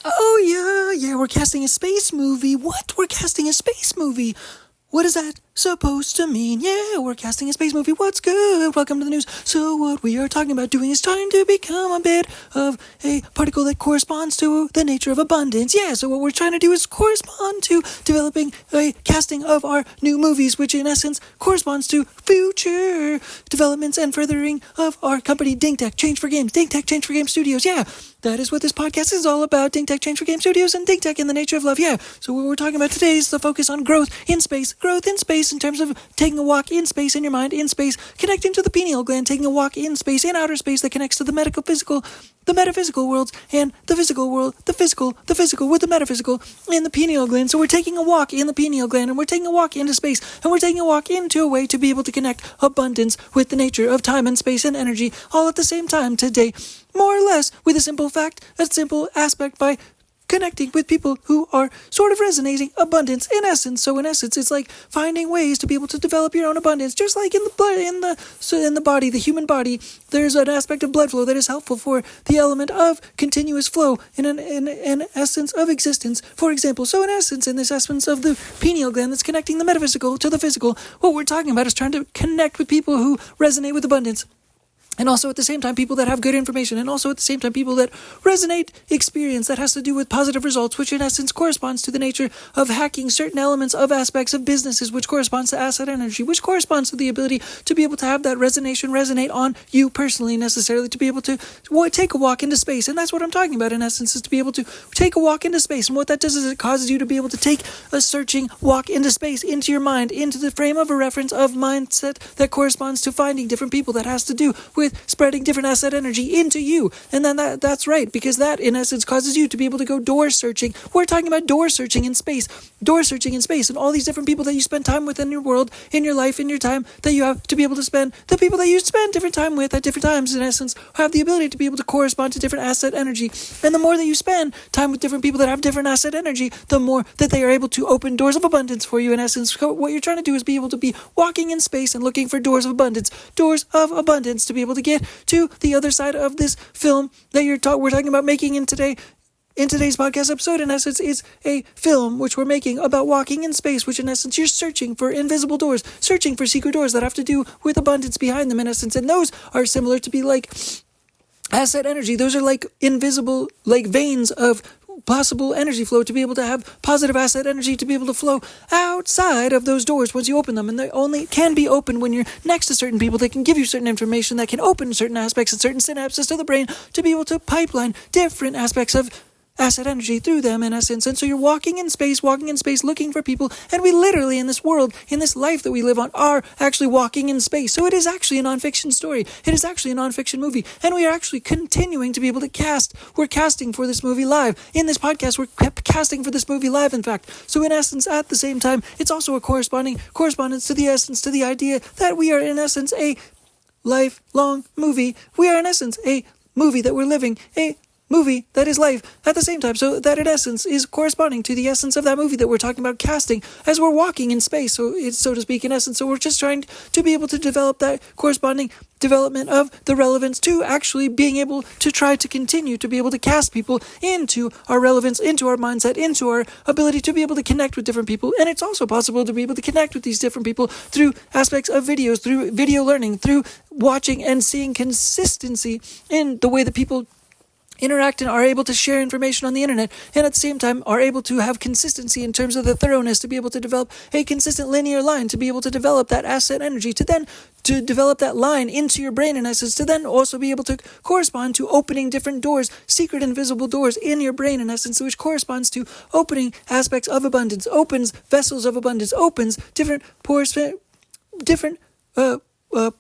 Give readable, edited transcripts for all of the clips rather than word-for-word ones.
Oh, yeah, we're casting a space movie. What? We're casting a space movie. What is that supposed to mean? Yeah, we're casting a space movie. What's good? Welcome to the news. So what we are talking about doing is trying to become a bit of a particle that corresponds to the nature of abundance. Yeah, so what we're trying to do is correspond to developing a casting of our new movies, which in essence corresponds to future developments and furthering of our company, Ding Tech Change for Games, Ding Tech Change for Game Studios. Yeah, that is what this podcast is all about. Ding Tech Change for Game Studios and Ding Tech in the nature of love. Yeah, so what we're talking about today is the focus on growth in space in terms of taking a walk in space in your mind, in space, connecting to the pineal gland, taking a walk in space, in outer space that connects to the metaphysical worlds, and the physical world, the physical with the metaphysical in the pineal gland. So we're taking a walk in the pineal gland, and we're taking a walk into space, and we're taking a walk into a way to be able to connect abundance with the nature of time and space and energy all at the same time today, more or less with a simple fact, a simple aspect by connecting with people who are sort of resonating abundance in essence. So in essence, it's like finding ways to be able to develop your own abundance, just like in the body, the human body. There's an aspect of blood flow that is helpful for the element of continuous flow in an essence of existence. For example, so in essence, in this essence of the pineal gland that's connecting the metaphysical to the physical, what we're talking about is trying to connect with people who resonate with abundance. And also at the same time, people that have good information, and also at the same time, people that resonate experience that has to do with positive results, which in essence corresponds to the nature of hacking certain elements of aspects of businesses, which corresponds to asset energy, which corresponds to the ability to be able to have that resonate on you personally, necessarily, to be able to take a walk into space. And that's what I'm talking about, in essence, is to be able to take a walk into space. And what that does is it causes you to be able to take a searching walk into space, into your mind, into the frame of a reference of mindset that corresponds to finding different people, that has to do with spreading different asset energy into you. And then that's right, because that in essence causes you to be able to go door searching. We're talking about door searching in space, and all these different people that you spend time with in your world, in your life, in your time, that you have to be able to spend, the people that you spend different time with at different times, in essence, have the ability to be able to correspond to different asset energy. And the more that you spend time with different people that have different asset energy, the more that they are able to open doors of abundance for you. In essence, what you're trying to do is be able to be walking in space and looking for doors of abundance to be able to get to the other side of this film that we're talking about making in today's podcast episode. In essence, is a film which we're making about walking in space, which in essence you're searching for invisible doors, searching for secret doors that have to do with abundance behind them, in essence. And those are similar to be like asset energy. Those are like invisible, like veins of possible energy flow, to be able to have positive asset energy to be able to flow outside of those doors once you open them. And they only can be opened when you're next to certain people that can give you certain information, that can open certain aspects and certain synapses to the brain to be able to pipeline different aspects of asset energy through them, in essence. And so you're walking in space, looking for people, and we literally in this world, in this life that we live on, are actually walking in space. So it is actually a nonfiction story. It is actually a nonfiction movie, and we are actually continuing to be able to cast. We're casting for this movie live. In this podcast, we're casting for this movie live, in fact. So in essence, at the same time, it's also a correspondence to the essence, to the idea that we are in essence a lifelong movie. We are in essence a movie that we're living, a movie that is life at the same time, so that in essence is corresponding to the essence of that movie that we're talking about casting as we're walking in space, so it's, so to speak, in essence. So we're just trying to be able to develop that corresponding development of the relevance to actually being able to try to continue to be able to cast people into our relevance, into our mindset, into our ability to be able to connect with different people. And it's also possible to be able to connect with these different people through aspects of videos, through video learning, through watching and seeing consistency in the way that people interact and are able to share information on the internet, and at the same time are able to have consistency in terms of the thoroughness, to be able to develop a consistent linear line, to be able to develop that asset energy, to develop that line into your brain, in essence, to then also be able to correspond to opening different doors, secret invisible doors in your brain, in essence, which corresponds to opening aspects of abundance, opens vessels of abundance, opens different pores, different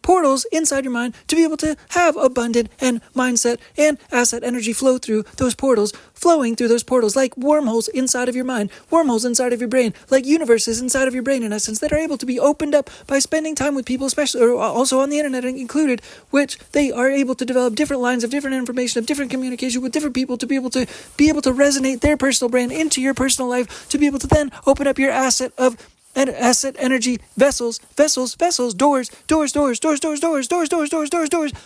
portals inside your mind to be able to have abundant and mindset and asset energy flow through those portals, flowing through those portals like wormholes inside of your mind, wormholes inside of your brain, like universes inside of your brain, in essence, that are able to be opened up by spending time with people, especially, or also on the internet included, which they are able to develop different lines of different information, of different communication with different people, to be able to resonate their personal brand into your personal life, to be able to then open up your asset of asset energy, vessels, doors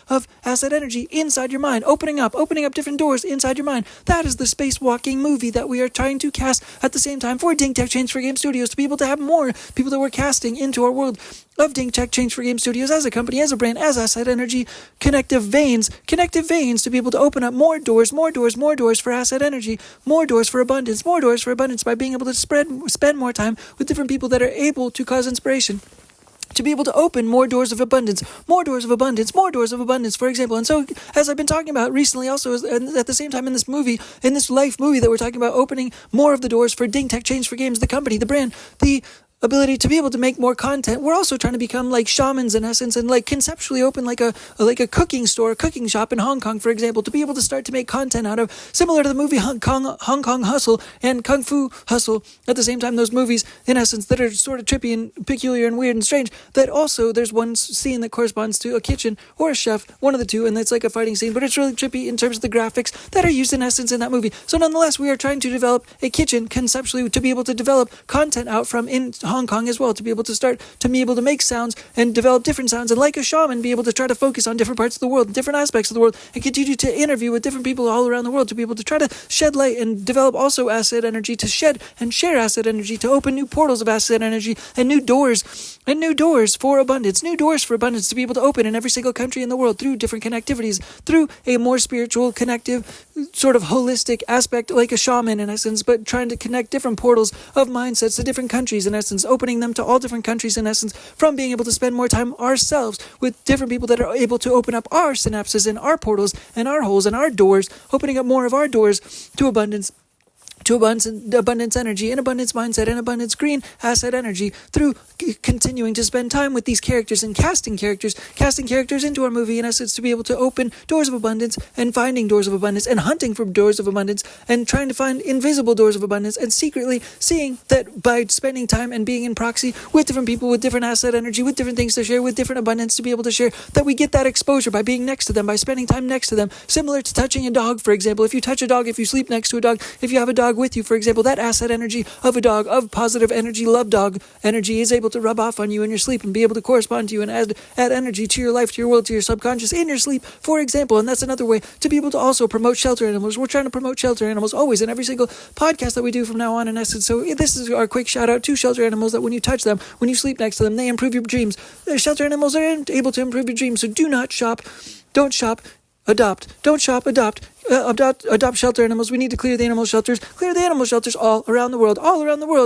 of asset energy inside your mind, opening up different doors inside your mind. That is the spacewalking movie that we are trying to cast at the same time for Ding Tech Change for Game Studios, to be able to have more people that we're casting into our world of Ding Tech Change for Game Studios as a company, as a brand, as asset energy, connective veins to be able to open up more doors for asset energy, more doors for abundance by being able to spend more time with different people that are able to cause inspiration, to be able to open more doors of abundance, for example. And so, as I've been talking about recently also, at the same time in this life movie that we're talking about, opening more of the doors for Ding Tech Change for Games, the company, the brand, the ability to be able to make more content. We're also trying to become like shamans in essence, and like conceptually open like a cooking store, a cooking shop in Hong Kong, for example, to be able to start to make content out of, similar to the movie Hong Kong Hustle and Kung Fu Hustle. At the same time, those movies in essence that are sort of trippy and peculiar and weird and strange, that also there's one scene that corresponds to a kitchen or a chef, one of the two, and that's like a fighting scene, but it's really trippy in terms of the graphics that are used in essence in that movie. So nonetheless, we are trying to develop a kitchen conceptually to be able to develop content out from in Hong Kong as well, to be able to start to be able to make sounds and develop different sounds, and like a shaman, be able to try to focus on different parts of the world, different aspects of the world, and continue to interview with different people all around the world, to be able to try to shed light and develop also asset energy, to shed and share asset energy, to open new portals of asset energy and new doors for abundance, to be able to open in every single country in the world through different connectivities, through a more spiritual, connective, sort of holistic aspect, like a shaman in essence, but trying to connect different portals of mindsets to different countries in essence, opening them to all different countries in essence, from being able to spend more time ourselves with different people that are able to open up our synapses and our portals and our holes and our doors, opening up more of our doors to abundance energy, and abundance mindset, and abundance green asset energy, through continuing to spend time with these characters and casting characters into our movie in essence, to be able to open doors of abundance and finding doors of abundance and hunting for doors of abundance and trying to find invisible doors of abundance, and secretly seeing that by spending time and being in proxy with different people, with different asset energy, with different things to share, with different abundance to be able to share, that we get that exposure by being next to them, by spending time next to them, similar to touching a dog, for example. If you touch a dog, if you sleep next to a dog, if you have a dog with you, for example, that asset energy of a dog, of positive energy, love dog energy, is able to rub off on you in your sleep and be able to correspond to you and add energy to your life, to your world, to your subconscious in your sleep, for example. And that's another way to be able to also promote shelter animals. We're trying to promote shelter animals always in every single podcast that we do from now on in essence. So this is our quick shout out to shelter animals, that when you touch them, when you sleep next to them, they improve your dreams. Shelter animals are able to improve your dreams. So do not shop, don't shop, adopt. Don't shop, adopt. Adopt shelter animals. We need to clear the animal shelters all around the world,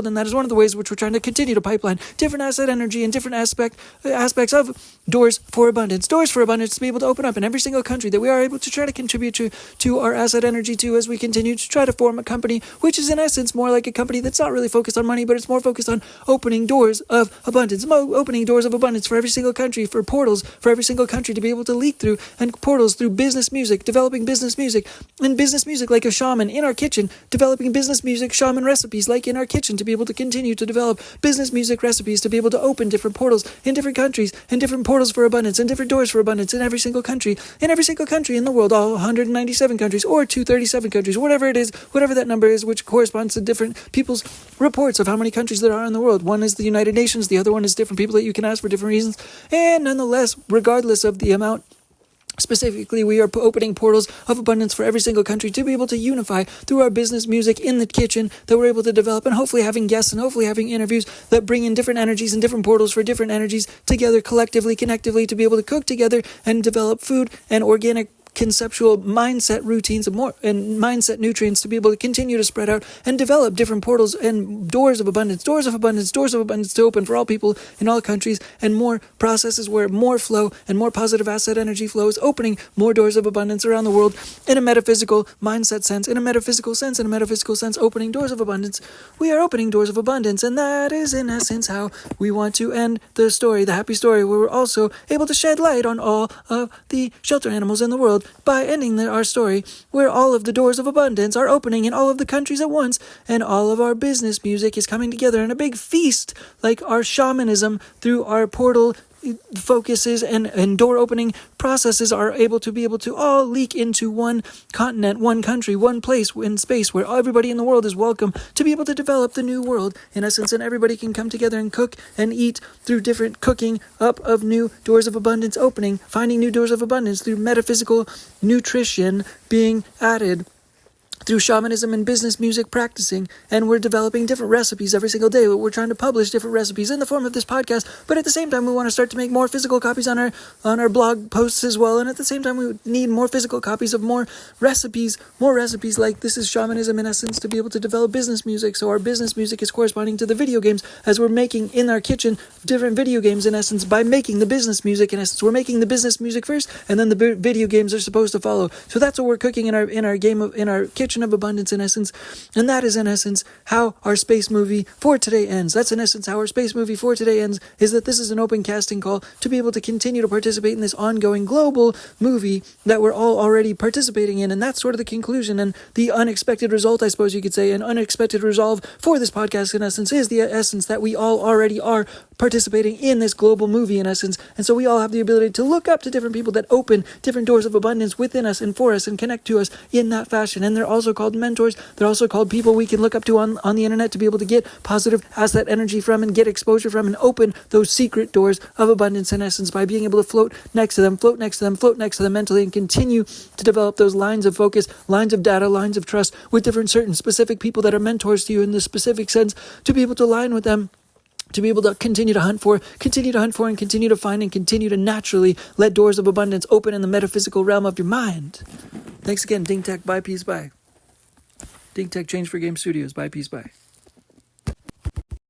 and that is one of the ways which we're trying to continue to pipeline different asset energy and different aspects of doors for abundance, to be able to open up in every single country that we are able to try to contribute to our asset energy to, as we continue to try to form a company which is in essence more like a company that's not really focused on money, but it's more focused on opening doors of abundance, for every single country, for portals for every single country to be able to leak through, and portals through business music, developing business music, and business music like a shaman in our kitchen, developing business music shaman recipes like in our kitchen, to be able to continue to develop business music recipes, to be able to open different portals in different countries, and different portals for abundance, and different doors for abundance in every single country in the world, all 197 countries or 237 countries, whatever it is, whatever that number is, which corresponds to different people's reports of how many countries there are in the world. One is the United Nations, the other one is different people that you can ask for different reasons, and nonetheless, regardless of the amount, specifically, we are opening portals of abundance for every single country to be able to unify through our business music in the kitchen that we're able to develop, and hopefully having guests and hopefully having interviews that bring in different energies and different portals for different energies together, collectively, connectively, to be able to cook together and develop food and organic conceptual mindset routines and mindset nutrients to be able to continue to spread out and develop different portals and doors of abundance to open for all people in all countries, and more processes where more flow and more positive asset energy flows, opening more doors of abundance around the world in a metaphysical mindset sense, in a metaphysical sense, opening doors of abundance. We are opening doors of abundance, and that is in essence how we want to end the story, the happy story, where we're also able to shed light on all of the shelter animals in the world by ending our story where all of the doors of abundance are opening in all of the countries at once, and all of our business music is coming together in a big feast, like our shamanism through our portal focuses and door opening processes are able to all leak into one continent, one country, one place in space where everybody in the world is welcome to be able to develop the new world, in essence, and everybody can come together and cook and eat through different cooking up of new doors of abundance opening, finding new doors of abundance through metaphysical nutrition being added, through shamanism and business music practicing, and we're developing different recipes every single day. We're trying to publish different recipes in the form of this podcast, but at the same time we want to start to make more physical copies on our blog posts as well, and at the same time we need more physical copies of more recipes like this is shamanism in essence, to be able to develop business music. So our business music is corresponding to the video games, as we're making in our kitchen different video games in essence by making the business music. In essence, we're making the business music first, and then the video games are supposed to follow. So that's what we're cooking in our kitchen of abundance in essence, and that is in essence how our space movie for today ends. That's in essence how our space movie for today ends, is that this is an open casting call to be able to continue to participate in this ongoing global movie that we're all already participating in, and that's sort of the conclusion and the unexpected result, I suppose you could say. An unexpected resolve for this podcast in essence is the essence that we all already are participating in this global movie in essence, and so we all have the ability to look up to different people that open different doors of abundance within us and for us and connect to us in that fashion. And they're also called mentors. They're also called people we can look up to on the internet to be able to get positive asset energy from and get exposure from and open those secret doors of abundance in essence by being able to float next to them mentally, and continue to develop those lines of focus, lines of data, lines of trust with different certain specific people that are mentors to you in the specific sense, to be able to align with them, to be able to continue to hunt for and continue to find and continue to naturally let doors of abundance open in the metaphysical realm of your mind. Thanks again, Ding Tech. Bye, peace, bye. Ding Tech Change for Game Studios. Bye, peace, bye.